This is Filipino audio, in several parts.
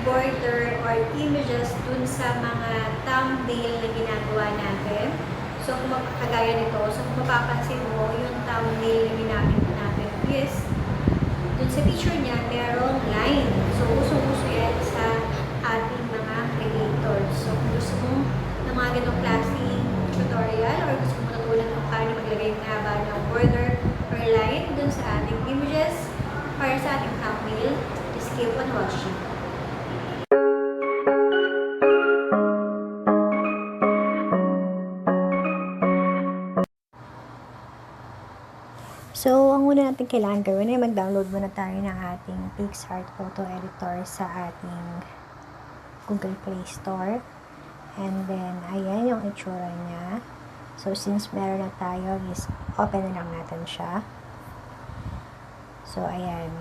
border or images dun sa mga thumbnail na ginagawa natin. So, kung kagaya nito, so kung mapapansin mo, yung thumbnail na ginamit natin is dun sa picture niya, merong line. So, usong-uso yan sa ating mga creators. So, kung gusto mo ng mga ganitong klaseng tutorial or gusto mo matutunan kung paano maglagay ng haba ng border or line dun sa ating images para sa ating thumbnail, just keep on watching. So, ang una natin kailangan gawin ay mag-download muna tayo ng ating Picsart photo editor sa ating Google Play Store. And then, ayan yung itsura niya. So, since meron na tayo, is open na lang natin siya. So, ayan.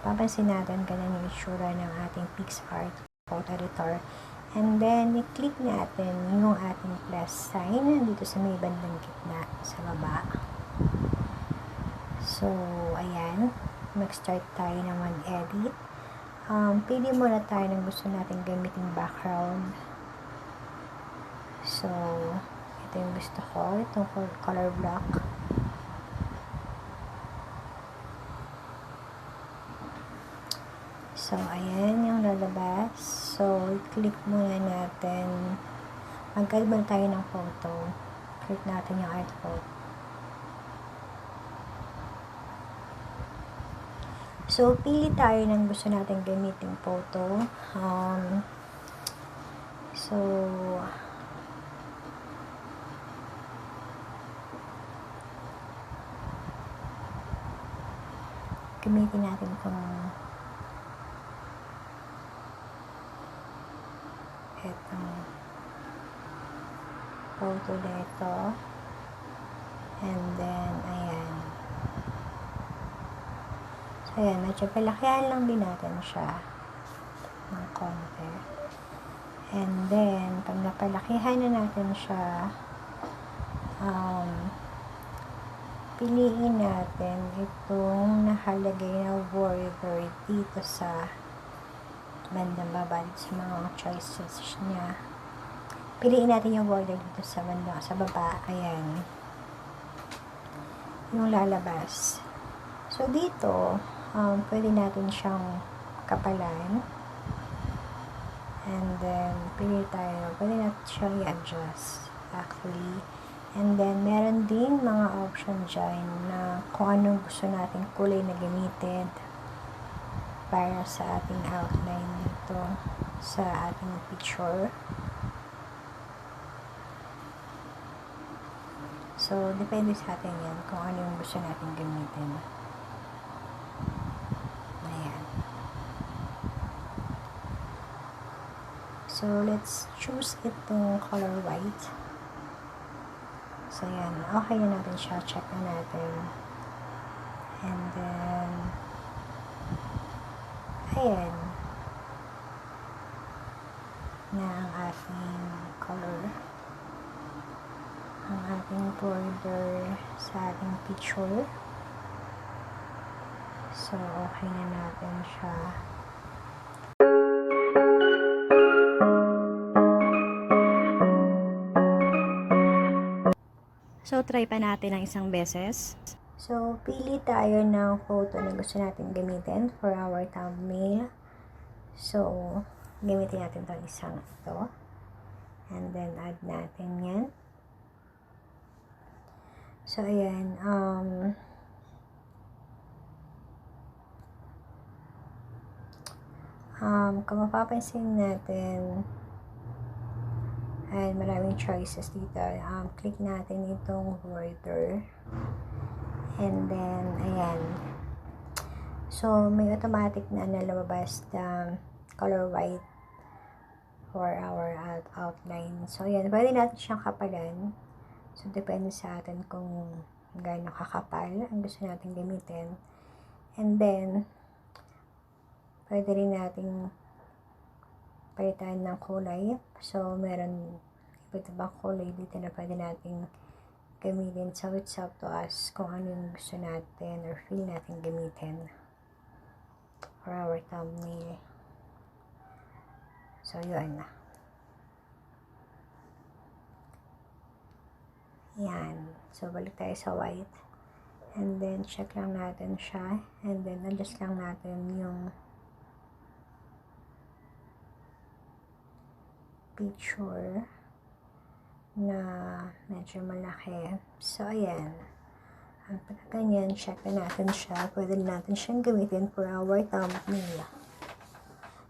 Papansin natin ganyan yung itsura ng ating Picsart photo editor. And then, i-click natin yung ating plus sign dito sa may bandang gitna sa baba. So, ayan. Mag-start tayo na mag-edit. Pili muna tayo ng gusto natin gamitin background. So, ito yung gusto ko. Itong color block. So, ayan yung lalabas. So, click muna natin. Mag-add muna tayo ng photo. Click natin yung art photo. So, pili tayo ng gusto natin gamitin photo. So, gamitin natin kung itong photo dito. And then, ayan. So, ayan. Medyo palakihan lang din natin siya ng konti. And then, pag napalakihan na natin siya, piliin natin itong nakalagay na border dito sa bandang baba, dito sa mga choices niya. Piliin natin yung border dito sa bandang, sa baba. Ayan. Yung lalabas. So, dito, pwede natin siyang kapalan. And then, pili tayo. Pwede natin siyang i-adjust, actually. And then, meron din mga option dyan na kung anong gusto natin kulay na gamitin para sa ating outline dito sa ating picture. So, depende sa atin yan kung ano yung gusto natin gamitin. Ayan. So, let's choose itong color white. So, yan. Okay na natin siya. Check na natin. And then, ayan. Na ang ating color. Ang ating border sa ating picture. So, okay na natin siya. So, try pa natin ng isang beses. So, pili tayo ng photo na gusto natin gamitin for our thumbnail. So, gamitin natin itong isang ito. And then, add natin yan. So, ayan. Kung mapapansin natin, ay maraming choices dito. Click natin itong border. And then, ayan. So, may automatic na nalabas na color white for our outline. So, ayan. Pwede natin siyang kapalan. So, depende sa atin kung gaano kakapal ang gusto natin gamitin. And then, pwede rin natin palitan ng kulay. So, meron iba't ibang kulay dito na pwede natin gamitin. So, it's up to us kung ano yung gusto natin or feel natin gamitin for our thumbnail. So, yun. Yan. So, balik tayo sa white. And then, check lang natin siya. And then, adjust lang natin yung picture na medyo malaki. So, ayan. Ang pagkaganyan, check na natin siya. Pwede natin siyang gamitin for our thumbnail.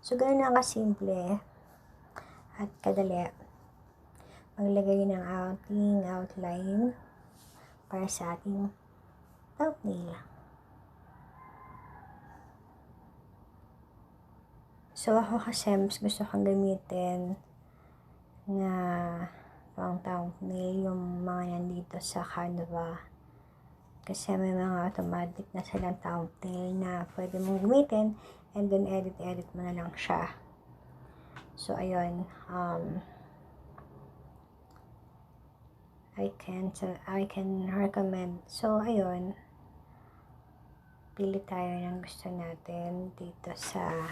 So, ganun lang kasimple at kadali maglagay ng ating outline para sa ating thumbnail. So, ako kasi mas gusto kong gamitin na pang thumbnail yung mga nandito sa Canva. Kasi may mga automatic na silang thumbnail na pwede mong gamitin and then edit mo na lang siya. So, ayun. I can recommend. So, ayun. Pili tayo ng gusto natin dito sa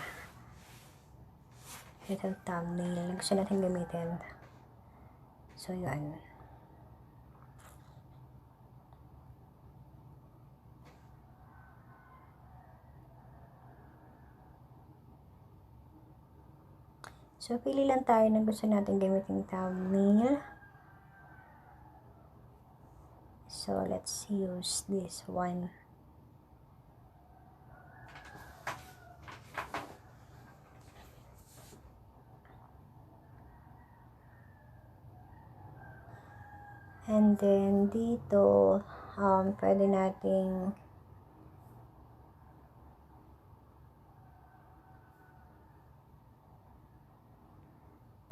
itong thumbnail na gusto natin gamitin. So, yun. So, pili lang tayo ng gusto natin gamitin thumbnail. So, let's use this one. And then, dito, pwede nating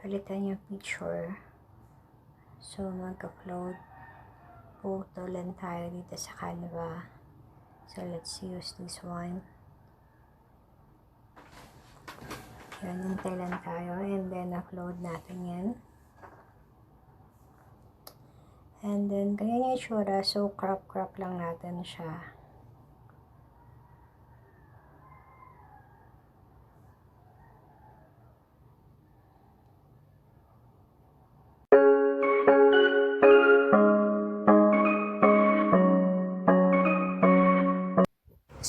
palitan yung picture. So, mag-upload photo lang tayo dito sa Canva. So, let's use this one. Yan, hintay lang tayo. And then, upload natin yan. And then, ganyan yung itsura. So, crop lang natin siya.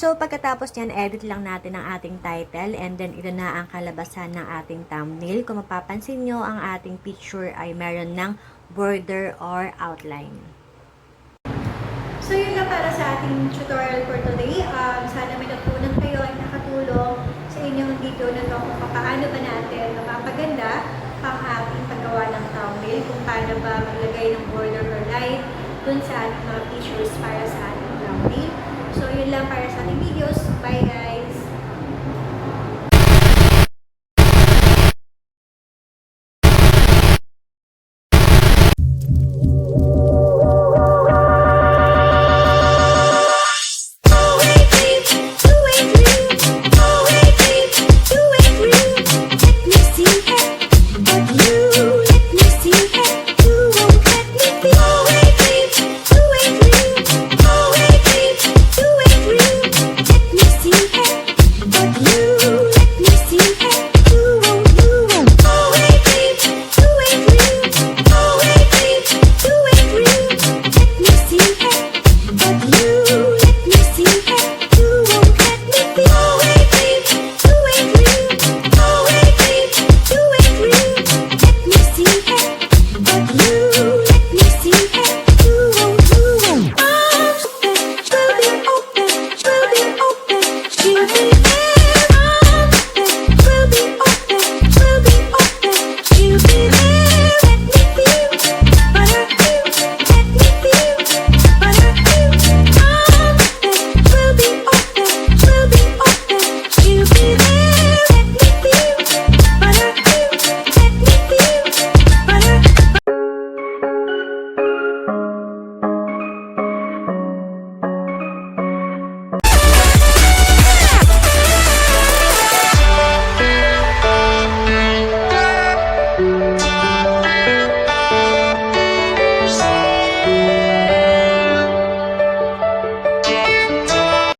So, pagkatapos niyan, edit lang natin ang ating title and then ito na ang kalabasan ng ating thumbnail. Kung mapapansin nyo, ang ating picture ay meron ng border or outline. So, yun lang para sa ating tutorial for today. Sana may natutunan kayo at nakatulong sa inyong video na ito kung paano ba natin mapapaganda ang ating paggawa ng thumbnail, kung paano ba maglagay ng border or line dun sa ating mga pictures para sa ating thumbnail. So, yun lang para sa ating videos. Bye guys!